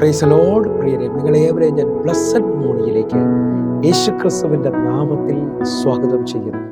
Praise the Lord. പ്രിയരെ, നിങ്ങളേവരെയും ഞാൻ blessed മോർണിംഗിലേക്ക് യേശുക്രിസ്തുവിന്റെ നാമത്തിൽ സ്വാഗതം ചെയ്യുന്നു.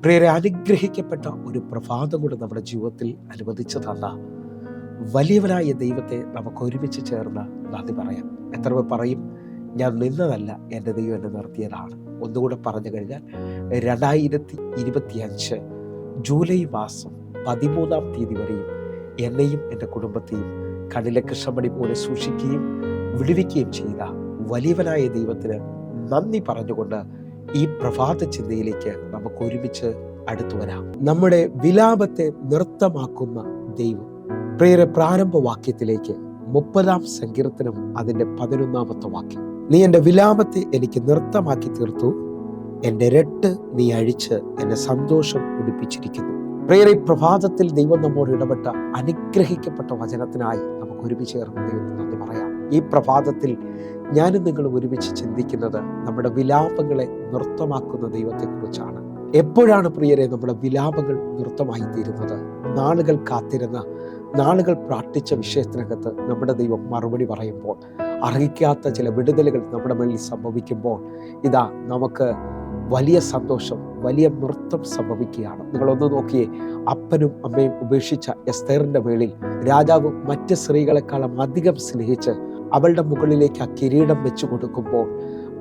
പ്രിയരെ, അനുഗ്രഹിക്കപ്പെട്ട ഒരു പ്രഭാതം കൂടെ നമ്മുടെ ജീവിതത്തിൽ അനുവദിച്ചു തന്ന വലിയവനായ ദൈവത്തെ നമുക്ക് ഒരുമിച്ച് ചേർന്ന് നന്ദി പറയാം. എത്ര പേർ പറയും, ഞാൻ നിന്നതല്ല, എൻ്റെ ദൈവം എന്നെ നിർത്തിയതാണ്? ഒന്നുകൂടെ പറഞ്ഞു കഴിഞ്ഞാൽ 2025 ജൂലൈ മാസം 13-ാം തീയതി വരെയും എന്നെയും എൻ്റെ കുടുംബത്തെയും കണ്ണിലെ കൃഷ്ണമണി പോലെ സൂക്ഷിക്കുകയും വിടുവിക്കുകയും ചെയ്ത വലിയവനായ ദൈവത്തിന് നന്ദി പറഞ്ഞുകൊണ്ട് ഈ പ്രഭാത ചിന്തയിലേക്ക് നമുക്ക് ഒരുമിച്ച് അടുത്തു വരാം. നമ്മുടെ വിലാപത്തെ നൃത്തമാക്കുന്ന ദൈവം. പ്രിയരെ, പ്രാരംഭ വാക്യത്തിലേക്ക് 30-ാം സങ്കീർത്തനം അതിൻ്റെ 11-ാമത്തെ വാക്യം. നീ എൻ്റെ വിലാപത്തെ എനിക്ക് നൃത്തമാക്കി തീർത്തു, എൻ്റെ രട്ട് നീ അഴിച്ച് എന്നെ സന്തോഷം ഉടിപ്പിച്ചിരിക്കുന്നു. പ്രിയരെ, പ്രഭാതത്തിൽ ദൈവം നമ്മോട് ഇടപെട്ട അനുഗ്രഹിക്കപ്പെട്ട വചനത്തിനായി നമുക്ക് ഒരുമിച്ച് ചേർന്ന് ദൈവത്തിന് നന്ദി പറയാം. ഈ പ്രഭാതത്തിൽ ഞാനും നിങ്ങളും ഒരുമിച്ച് ചിന്തിക്കുന്നത് നമ്മുടെ വിലാപങ്ങളെ നൃത്തമാക്കുന്ന ദൈവത്തെക്കുറിച്ചാണ്. എപ്പോഴാണ് പ്രിയരെ നമ്മുടെ വിലാപങ്ങൾ നൃത്തമായി തീരുന്നത്? നാളുകൾ കാത്തിരുന്ന, നാളുകൾ പ്രാർത്ഥിച്ച വിഷയത്തിനകത്ത് നമ്മുടെ ദൈവം മറുപടി പറയുമ്പോൾ, അർഹിക്കാത്ത ചില വിടുതലുകൾ നമ്മുടെ മേലിൽ സംഭവിക്കുമ്പോൾ ഇതാ നമുക്ക് വലിയ സന്തോഷം, വലിയ നൃത്തം സംഭവിക്കുകയാണ്. നിങ്ങളൊന്ന് നോക്കിയേ, അപ്പനും അമ്മയും ഉപേക്ഷിച്ച എസ്തേറിന്റെ മേളിൽ രാജാവ് മറ്റ് സ്ത്രീകളെക്കാളും അധികം സ്നേഹിച്ച് അവളുടെ മുകളിലേക്ക് ആ കിരീടം വെച്ചു കൊടുക്കുമ്പോൾ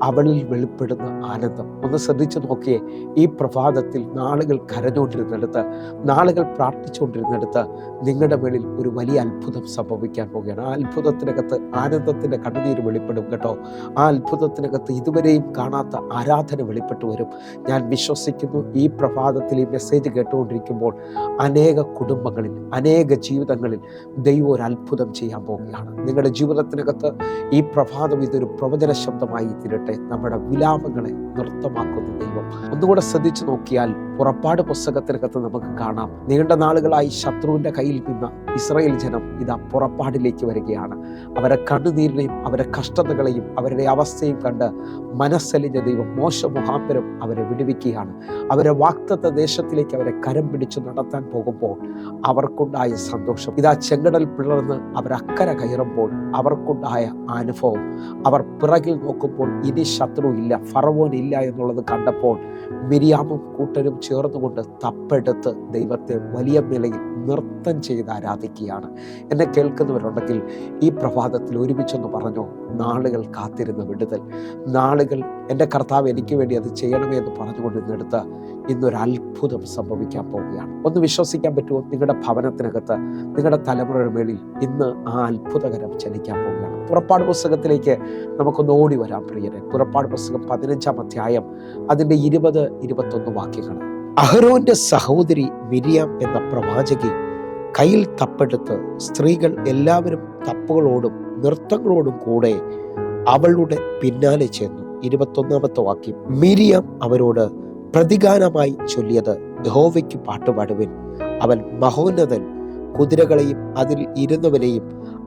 അവളിൽ വെളിപ്പെടുന്ന ആനന്ദം ഒന്ന് ശ്രദ്ധിച്ചു നോക്കിയേ. ഈ പ്രഭാതത്തിൽ നാളുകൾ കരഞ്ഞുകൊണ്ടിരുന്നിടത്ത്, നാളുകൾ പ്രാർത്ഥിച്ചുകൊണ്ടിരുന്നിടത്ത് നിങ്ങളുടെ മേളിൽ ഒരു വലിയ അത്ഭുതം സംഭവിക്കാൻ പോവുകയാണ്. ആ അത്ഭുതത്തിനകത്ത് ആനന്ദത്തിൻ്റെ കണ്ണുനീര് വെളിപ്പെടും കേട്ടോ. ആ അത്ഭുതത്തിനകത്ത് ഇതുവരെയും കാണാത്ത ആരാധന വെളിപ്പെട്ടു വരും. ഞാൻ വിശ്വസിക്കുന്നു, ഈ പ്രഭാതത്തിൽ ഈ മെസ്സേജ് കേട്ടുകൊണ്ടിരിക്കുമ്പോൾ അനേക കുടുംബങ്ങളിൽ, അനേക ജീവിതങ്ങളിൽ ദൈവം ഒരു അത്ഭുതം ചെയ്യാൻ പോവുകയാണ്. നിങ്ങളുടെ ജീവിതത്തിനകത്ത് ഈ പ്രഭാതം ഇതൊരു പ്രവചന ശബ്ദമായി തീരട്ടെ. നമ്മുടെ വിലാപങ്ങളെ നൃത്തമാക്കുന്ന ദൈവം. ഒന്നുകൂടെ ശ്രദ്ധിച്ചു നോക്കിയാൽ പുറപ്പാട് പുസ്തകത്തിനകത്ത് നമുക്ക് കാണാം, നീണ്ട നാളുകളായി ശത്രുവിന്റെ കയ്യിൽ നിന്ന ഇസ്രായേൽ ജനം ഇതാ പുറപ്പാടിലേക്ക് വരികയാണ്. അവരെ കണ്ണുനീരിനെയും അവരെ കഷ്ടതകളെയും അവരുടെ അവസ്ഥയും കണ്ട് മനസ്സലിഞ്ഞ ദൈവം മോശ മുഖാന്തരം അവരെ വിടുവിക്കുകയാണ്. അവരെ വാഗ്ദത്ത ദേശത്തിലേക്ക് അവരെ കരം പിടിച്ചു നടത്താൻ പോകുമ്പോൾ അവർക്കുണ്ടായ സന്തോഷം, ഇതാ ചെങ്കടൽ പിളർന്ന് അവരക്കരെ കയറുമ്പോൾ അവർക്കുണ്ടായ അനുഭവം, അവർ പിറകിൽ നോക്കുമ്പോൾ ഇനി ശത്രു ഇല്ല, ഫറവോൻ ഇല്ല എന്നുള്ളത് കണ്ടപ്പോൾ മിരിയാമും കൂട്ടരും ചേർന്നുകൊണ്ട് തപ്പെടുത്ത് ദൈവത്തെ വലിയ നിലയിൽ നൃത്തം ചെയ്ത് ആരാധിക്കുകയാണ്. എന്നെ കേൾക്കുന്നവരുണ്ടെങ്കിൽ ഈ പ്രഭാതത്തിൽ ഒരുമിച്ചൊന്ന് പറഞ്ഞോ, നാളുകൾ കാത്തിരുന്ന വിടുതൽ, നാളുകൾ എൻ്റെ കർത്താവ് എനിക്ക് വേണ്ടി അത് ചെയ്യണമേ എന്ന് പറഞ്ഞുകൊണ്ടിരുന്നെടുത്ത് ഇന്നൊരു അത്ഭുതം സംഭവിക്കാൻ പോവുകയാണ്. ഒന്ന് വിശ്വസിക്കാൻ പറ്റുമോ? നിങ്ങളുടെ ഭവനത്തിനകത്ത്, നിങ്ങളുടെ തലമുറയുടെ മേളിൽ ഇന്ന് ആ അത്ഭുതകരം ചലിക്കാൻ പോവുകയാണ്. പുറപ്പാട് പുസ്തകത്തിലേക്ക് നമുക്കൊന്ന് ഓടി വരാം പ്രിയരെ. പുറപ്പാട് പുസ്തകം 15-ാം അധ്യായം അതിൻ്റെ 20-21 വാക്യങ്ങൾ. അഹരോന്റെ സഹോദരി മിരിയാം എന്ന പ്രവാചകി കയ്യിൽ തപ്പെടുത്ത് സ്ത്രീകൾ എല്ലാവരും തപ്പുകളോടും നൃത്തങ്ങളോടും കൂടെ അവളുടെ പിന്നാലെ ചെന്നു. 21-ാമത്തെ വാക്യം. മിരിയാം അവരോട് പ്രതിഗാനമായി ചൊല്ലിയത്, യഹോവയ്ക്ക് പാട്ടുപാടുവിൻ, അവൻ മഹോന്നതൻ, കുതിരകളെയും അതിൽ ഇരുന്നവനെയും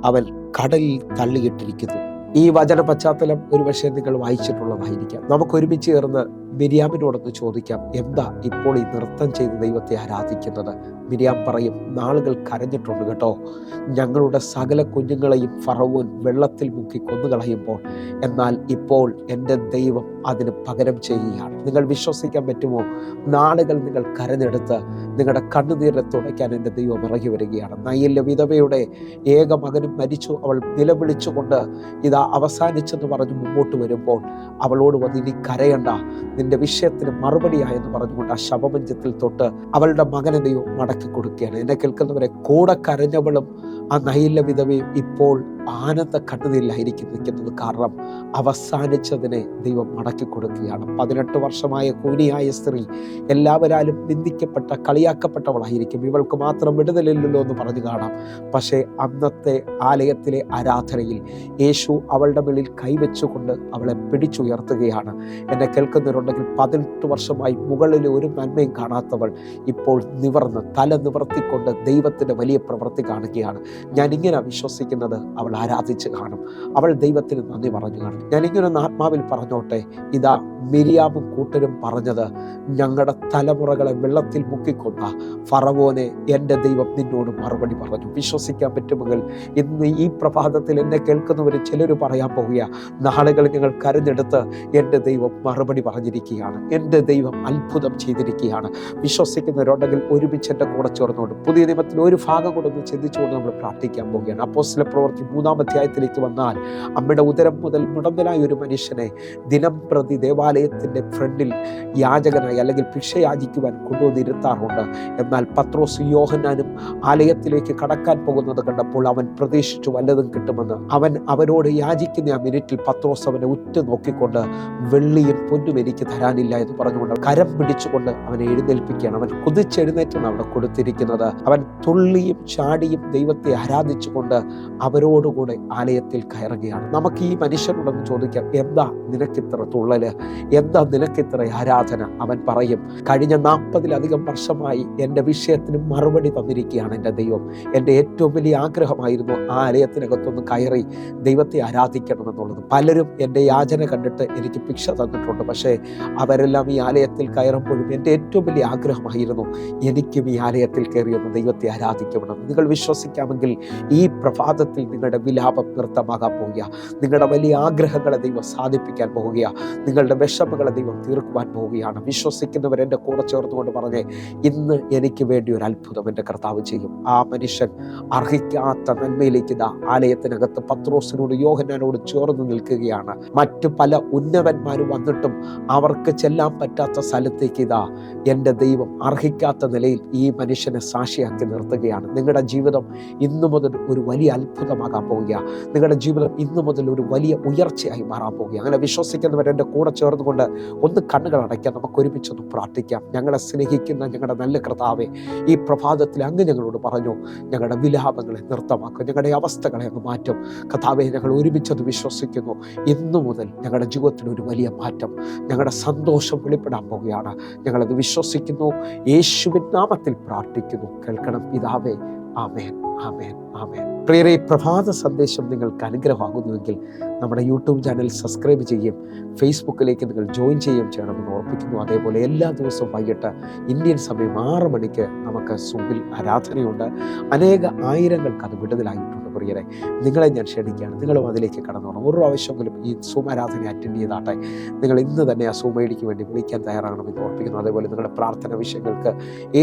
അവൻ കടലിൽ തള്ളിയിട്ടിരിക്കുന്നു. ഈ വചന പശ്ചാത്തലം ഒരുപക്ഷെ നിങ്ങൾ വായിച്ചിട്ടുള്ളതായിരിക്കാം. നമുക്ക് ഒരുമിച്ച് ചേർന്ന് മിര്യാമിനോടൊന്ന് ചോദിക്കാം, എന്താ ഇപ്പോൾ ഈ നൃത്തം ചെയ്ത് ദൈവത്തെ ആരാധിക്കുന്നത്? മിര്യാം പറയും, നാളുകൾ കരഞ്ഞിട്ടുണ്ട് കേട്ടോ, ഞങ്ങളുടെ സകല കുഞ്ഞുങ്ങളെയും ഫറവോൻ വെള്ളത്തിൽ മുക്കി കൊന്നുകളയുമ്പോൾ, എന്നാൽ ഇപ്പോൾ എൻ്റെ ദൈവം അതിന് പകരം ചെയ്യുകയാണ്. നിങ്ങൾ വിശ്വസിക്കാൻ പറ്റുമോ? നാളുകൾ നിങ്ങൾ കരഞ്ഞെടുത്ത് നിങ്ങളുടെ കണ്ണുനീരെ തുടയ്ക്കാൻ എൻ്റെ ദൈവം ഇറങ്ങി വരികയാണ്. നയലിലെ വിധവയുടെ ഏക മകനും മരിച്ചു, അവൾ നിലവിളിച്ചുകൊണ്ട് ഇതാ അവസാനിച്ചെന്ന് പറഞ്ഞ് മുമ്പോട്ട് വരുമ്പോൾ അവളോട് വന്ന്, ഇനി കരയണ്ട, നിന്റെ വിഷയത്തിന് മറുപടിയായെന്ന് പറഞ്ഞുകൊണ്ട് ആ ശവമഞ്ചത്തിൽ തൊട്ട് അവളുടെ മകനെ ദൈവം മടക്കി കൊടുക്കുകയാണ്. എന്നെ കേൾക്കുന്നവരെ, കൂടെ കരഞ്ഞവളും ആ നയലിലെ വിധവയും ഇപ്പോൾ ആനന്ദ കണ്ണുനീരിലായിരിക്കും നിൽക്കുന്നത്. കാരണം അവസാനിച്ചതിനെ ദൈവം മടക്കി കൊടുക്കുകയാണ്. 18 വർഷമായ കൂനിയായ സ്ത്രീ എല്ലാവരാലും നിന്ദിക്കപ്പെട്ട കളിയാക്കപ്പെട്ടവളായിരിക്കും. ഇവൾക്ക് മാത്രം വിടുതലില്ലല്ലോ എന്ന് പറഞ്ഞു കാണാം. പക്ഷേ അന്നത്തെ ആലയത്തിലെ ആരാധനയിൽ യേശു അവളുടെ മേളിൽ കൈവച്ചുകൊണ്ട് അവളെ പിടിച്ചുയർത്തുകയാണ്. എന്നെ കേൾക്കുന്നവരുണ്ടെങ്കിൽ 18 വർഷമായി മുകളിൽ ഒരു നന്മയും കാണാത്തവൾ ഇപ്പോൾ നിവർന്ന് തല നിവർത്തിക്കൊണ്ട് ദൈവത്തിൻ്റെ വലിയ പ്രവൃത്തി കാണുകയാണ്. ഞാൻ ഇങ്ങനെ വിശ്വസിക്കുന്നത്, അവൾ ആരാധിച്ച് കാണും, അവൾ ദൈവത്തിന് നന്ദി പറഞ്ഞു കാണും. ഞാൻ ഇങ്ങനെ ആത്മാവിൽ പറഞ്ഞോട്ടെ, ഇതാ മിര്യാമും കൂട്ടരും പറഞ്ഞത്, ഞങ്ങളുടെ തലമുറകളെ വെള്ളത്തിൽ മുക്കിക്കൊന്ന ഫറവോനെ എൻ്റെ ദൈവം നിന്നോട് മറുപടി പറഞ്ഞു. വിശ്വസിക്കാൻ പറ്റുമെങ്കിൽ ഇന്ന് ഈ പ്രഭാതത്തിൽ എന്നെ കേൾക്കുന്നവർ ചിലർ പറയാൻ പോവുക, നാളുകൾ ഞങ്ങൾ കരഞ്ഞെടുത്ത് എൻ്റെ ദൈവം മറുപടി പറഞ്ഞിരിക്കുകയാണ്, എൻ്റെ ദൈവം അത്ഭുതം ചെയ്തിരിക്കുകയാണ്. വിശ്വസിക്കുന്നവരുണ്ടെങ്കിൽ ഒരുമിച്ച് എൻ്റെ കൂടെ ചേർന്നുകൊണ്ട് പുതിയ നിയമത്തിൽ ഒരു ഭാഗം കൂടെ ഒന്ന് ചിന്തിച്ചുകൊണ്ട് നമ്മൾ പ്രാർത്ഥിക്കാൻ പോവുകയാണ്. അപ്പോസ്തല പ്രവൃത്തി 3-ാം അധ്യായത്തിലേക്ക് വന്നാൽ, അമ്മയുടെ ഉദരം മുതൽ മുടന്തനായ ഒരു മനുഷ്യനെ ദിനം പ്രതി ദേവാലയത്തിൻ്റെ ഫ്രണ്ടിൽ യാചകനായി അല്ലെങ്കിൽ ഭിക്ഷ യാചിക്കുവാൻ കൊണ്ടുവന്നിരുത്താറുണ്ട്. എന്നാൽ പത്രോസ് യോഹന്നാനും ആലയത്തിലേക്ക് കടക്കാൻ പോകുന്നത് കണ്ടപ്പോൾ അവൻ പ്രതീക്ഷിച്ചു വല്ലതും കിട്ടുമെന്ന്. അവൻ അവരോട് യാചിക്കുന്ന ആ മിനിറ്റിൽ പത്രോസ് അവനെ ഉറ്റു നോക്കിക്കൊണ്ട്, വെള്ളിയും പൊന്നും എനിക്ക് തരാനില്ല എന്ന് പറഞ്ഞുകൊണ്ട് കരം പിടിച്ചുകൊണ്ട് അവനെ എഴുന്നേൽപ്പിക്കുകയാണ്. അവൻ കുതിച്ചെഴുന്നേറ്റാണ് അവിടെ കൊടുത്തിരിക്കുന്നത്. അവൻ തുള്ളിയും ചാടിയും ദൈവത്തെ ആരാധിച്ചുകൊണ്ട് അവരോടുകൂടെ ആലയത്തിൽ കയറുകയാണ്. നമുക്ക് ഈ മനുഷ്യനോടൊന്ന് ചോദിക്കാം, എന്താ നിനക്കിത്ര തുള്ളല്, എന്താ നിനക്കിത്ര ആരാധന? അവൻ പറയും, കഴിഞ്ഞ 40-ലധികം വർഷമായി എൻ്റെ വിഷയത്തിന് മറുപടി തന്നിരിക്കുകയാണ് എൻ്റെ ദൈവം. എൻ്റെ ഏറ്റവും വലിയ ആഗ്രഹമായിരുന്നു ആ ആലയത്തിനകത്തൊന്ന് കയറി ദൈവത്തെ ആരാധിക്കണമെന്നുള്ളത്. പലരും എൻ്റെ യാചന കണ്ടിട്ട് എനിക്ക് ഭിക്ഷ തന്നിട്ടുണ്ട്. പക്ഷേ അവരെല്ലാം ഈ ആലയത്തിൽ കയറുമ്പോഴും എൻ്റെ ഏറ്റവും വലിയ ആഗ്രഹമായിരുന്നു, എനിക്കും ഈ ആലയത്തിൽ കയറിയൊന്ന് ദൈവത്തെ ആരാധിക്കണം. നിങ്ങൾ വിശ്വസിക്കാമെങ്കിൽ ഈ പ്രഭാതത്തിൽ നിങ്ങളുടെ വിലാപം നൃത്തമാകാൻ പോവുക. നിങ്ങളുടെ വലിയ ആഗ്രഹങ്ങളെ ദൈവം സാധിപ്പിക്കാൻ പോവുക. നിങ്ങളുടെ വിഷമങ്ങളെ ദൈവം തീർക്കുവാൻ പോവുകയാണ്. വിശ്വസിക്കുന്നവർ എൻ്റെ കൂടെ ചേർന്നുകൊണ്ട് പറഞ്ഞേ, ഇന്ന് എനിക്ക് വേണ്ടി ഒരു അത്ഭുതം എൻ്റെ കർത്താവ് ചെയ്യും. ആ മനുഷ്യൻ അർഹിക്കാത്ത നന്മയിലേക്ക് ഇതാ ആലയത്തിനകത്ത് പത്രോസിനോട് യോഹന്നാനോട് ചേർന്ന് നിൽക്കുകയാണ്. മറ്റു പല ഉന്നതന്മാരും വന്നിട്ടും അവർക്ക് ചെല്ലാൻ പറ്റാത്ത സ്ഥലത്തേക്ക് ഇതാ എൻ്റെ ദൈവം അർഹിക്കാത്ത നിലയിൽ ഈ മനുഷ്യനെ സാക്ഷിയാക്കി നിർത്തുകയാണ്. നിങ്ങളുടെ ജീവിതം ഇന്നു മുതൽ ഒരു വലിയ അത്ഭുതമാകാൻ പോവുക. നിങ്ങളുടെ ജീവിതം ഇന്നു മുതൽ ഒരു വലിയ ഉയർച്ചയായി മാറാൻ പോവുക. അങ്ങനെ വിശ്വസിക്കുന്നവർ എൻ്റെ കൂടെ ചേർന്നുകൊണ്ട് ഒന്ന് കണ്ണുകൾ അടയ്ക്കാം. നമുക്ക് ഒരുമിച്ചൊന്ന് പ്രാർത്ഥിക്കാം. ഞങ്ങളെ സ്നേഹിക്കുന്ന ഞങ്ങളുടെ നല്ല കർത്താവേ, ഈ പ്രഭാതത്തിൽ അങ്ങ് ഞങ്ങളോട് പറഞ്ഞു, ഞങ്ങളുടെ വിലാപങ്ങളെ നൃത്തമാക്കും, ഞങ്ങളുടെ അവസ്ഥകളെ അങ്ങ് മാറ്റും. കർത്താവേ, ഞങ്ങൾ ഒരുമിച്ചത് വിശ്വസിക്കുന്നു. ഇന്നു മുതൽ ഞങ്ങളുടെ ജീവിതത്തിൽ ഒരു വലിയ മാറ്റം, ഞങ്ങളുടെ സന്തോഷം വെളിപ്പെടാൻ പോവുകയാണ്. ഞങ്ങളത് വിശ്വസിക്കുന്നു. യേശുവിൻ നാമത്തിൽ പ്രാർത്ഥിക്കുന്നു. കേൾക്കണം പിതാവേ. ആമേൻ, ആമേൻ, ആമേൻ. പ്രിയരെ, പ്രഭാത സന്ദേശം നിങ്ങൾക്ക് അനുഗ്രഹമാകുന്നുവെങ്കിൽ നമ്മുടെ യൂട്യൂബ് ചാനൽ സബ്സ്ക്രൈബ് ചെയ്യുകയും ഫേസ്ബുക്കിലേക്ക് നിങ്ങൾ ജോയിൻ ചെയ്യുകയും ചെയ്യണമെന്ന് ഓർപ്പിക്കുന്നു. അതേപോലെ എല്ലാ ദിവസവും വൈകിട്ട് ഇന്ത്യൻ സമയം 6 മണിക്ക് നമുക്ക് സൂമിൽ ആരാധനയുണ്ട്. അനേക ആയിരങ്ങൾക്ക് അത് വിടുതലായിട്ടുണ്ട്. പ്രിയരെ, നിങ്ങളെ ഞാൻ ക്ഷണിക്കുകയാണ്, നിങ്ങളും അതിലേക്ക് കടന്നോണം. ഒരു പ്രാവശ്യമെങ്കിലും ഈ സൂം ആരാധന അറ്റൻഡ് ചെയ്താട്ടെ. നിങ്ങൾ ഇന്ന് തന്നെ ആ സൂം ഐഡിക്ക് വേണ്ടി വിളിക്കാൻ തയ്യാറാകണമെന്ന് ഓർപ്പിക്കുന്നു. അതേപോലെ നിങ്ങളുടെ പ്രാർത്ഥന വിഷയങ്ങൾക്ക്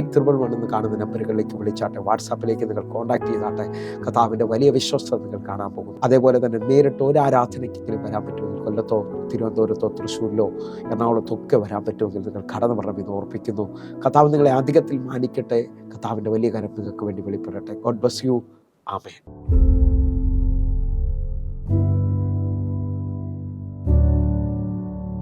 811 എന്ന് കാണുന്ന നമ്പറുകളിലേക്ക് വിളിച്ചാട്ടെ. വാട്സാപ്പിലേക്ക് നിങ്ങൾ കോൺടാക്ട് ചെയ്താട്ടെ. കർത്താവിൻ്റെ വലിയ വിശ്വസ്തത നിങ്ങൾ കാണാൻ പോകും. അതേപോലെ തന്നെ നേരിട്ട് ഒരു ആരാധനയ്ക്കെങ്കിലും വരാൻ പറ്റുമെങ്കിൽ കൊല്ലത്തോ തിരുവനന്തപുരത്തോ തൃശ്ശൂരിലോ എറണാകുളത്തോ ഒക്കെ വരാൻ പറ്റുമെങ്കിൽ നിങ്ങൾ കടന്നു വരണമെന്ന് ഓർപ്പിക്കുന്നു. കർത്താവ് നിങ്ങളെ അധികത്തിൽ മാനിക്കട്ടെ. കർത്താവിൻ്റെ വലിയ കാര്യം നിങ്ങൾക്ക് വേണ്ടി വെളിപ്പെടട്ടെ. God bless you. ആമേൻ.